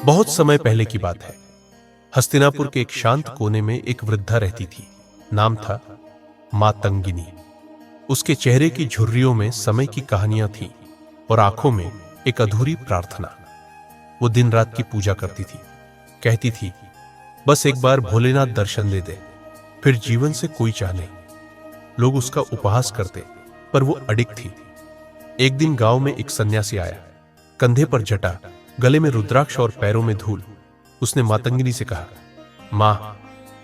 बहुत समय पहले की बात है। हस्तिनापुर के एक शांत कोने में एक वृद्धा रहती थी। नाम था मातंगिनी। उसके चेहरे की झुर्रियों में समय की कहानियां थीं और आंखों में एक अधूरी प्रार्थना। वो दिन रात की पूजा करती थी। कहती थी, बस एक बार भोलेनाथ दर्शन दे दे, फिर जीवन से कोई चाह नहीं। लोग उसका उपहास करते, पर वो अडिग थी। एक दिन गांव में एक सन्यासी आया, कंधे पर जटा, गले में रुद्राक्ष और पैरों में धूल। उसने मातंगिनी से कहा, मां,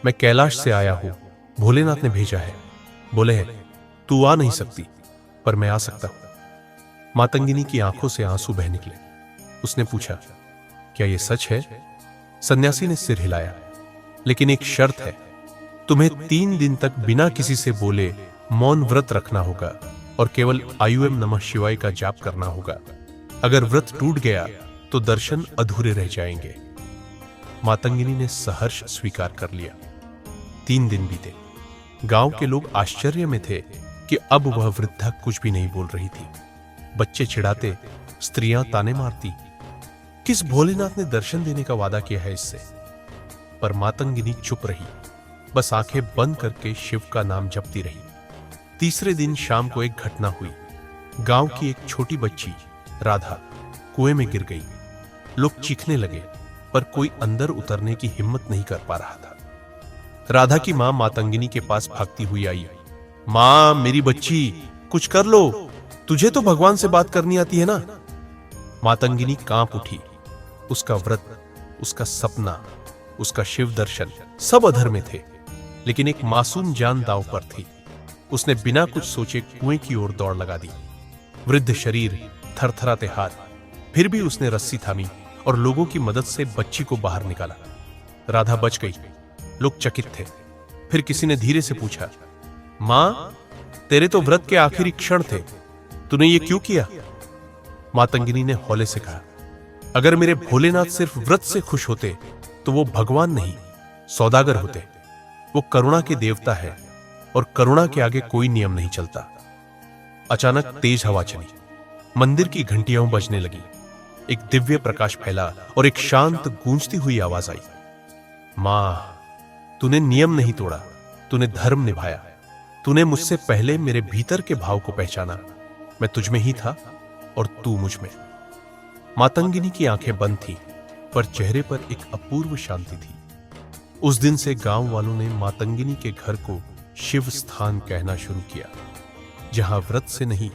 मैं कैलाश से आया हूं, भोलेनाथ ने भेजा है। बोले है, तू आ नहीं सकती, पर मैं आ सकता हूं। मातंगिनी की आंखों से आंसू बह निकले। उसने पूछा, क्या यह सच है? सन्यासी ने सिर हिलाया, लेकिन एक शर्त है, तुम्हें 3 दिन तक बिना किसी से बोले मौन व्रत रखना होगा और केवल आयुएम नमः शिवाय का जाप करना होगा। अगर व्रत टूट गया तो दर्शन अधूरे रह जाएंगे। मातंगिनी ने सहर्ष स्वीकार कर लिया। 3 दिन बीते। गांव के लोग आश्चर्य में थे कि अब वह वृद्धा कुछ भी नहीं बोल रही थी। बच्चे चिढ़ाते, स्त्रियां ताने मारती, किस भोलेनाथ ने दर्शन देने का वादा किया है इससे? पर मातंगिनी चुप रही, बस आंखें बंद करके शिव का नाम जपती रही। तीसरे दिन शाम को एक घटना हुई। गांव की एक छोटी बच्ची राधा कुएं में गिर गई। लोग चीखने लगे, पर कोई अंदर उतरने की हिम्मत नहीं कर पा रहा था। राधा की मां मातंगिनी के पास भागती हुई आई। मां, मेरी बच्ची, कुछ कर लो, तुझे तो भगवान से बात करनी आती है ना। मातंगिनी कांप उठी। उसका व्रत, उसका सपना, उसका शिव दर्शन सब अधर में थे, लेकिन एक मासूम जान दांव पर थी। उसने बिना कुछ सोचे कुएं की ओर दौड़ लगा दी। वृद्ध शरीर, थरथराते हाथ, फिर भी उसने रस्सी थामी और लोगों की मदद से बच्ची को बाहर निकाला। राधा बच गई। लोग चकित थे। फिर किसी ने धीरे से पूछा, मां, तेरे तो व्रत के आखिरी क्षण थे, तूने ये क्यों किया? मातंगिनी ने हौले से कहा, अगर मेरे भोलेनाथ सिर्फ व्रत से खुश होते तो वो भगवान नहीं, सौदागर होते। वो करुणा के देवता है और करुणा के आगे कोई नियम नहीं चलता। अचानक तेज हवा चली। मंदिर की घंटियां बजने लगी। एक दिव्य प्रकाश फैला और एक शांत गूंजती हुई आवाज आई, मां, तूने नियम नहीं तोड़ा, तूने धर्म निभाया। तूने मुझसे पहले मेरे भीतर के भाव को पहचाना। मैं तुझ में ही था और तू मुझ में। मातंगिनी की आंखें बंद थी, पर चेहरे पर एक अपूर्व शांति थी। उस दिन से गांव वालों ने मातंगिनी के घर को शिव स्थान कहना शुरू किया, जहां व्रत से नहीं,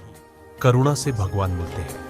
करुणा से भगवान मिलते हैं।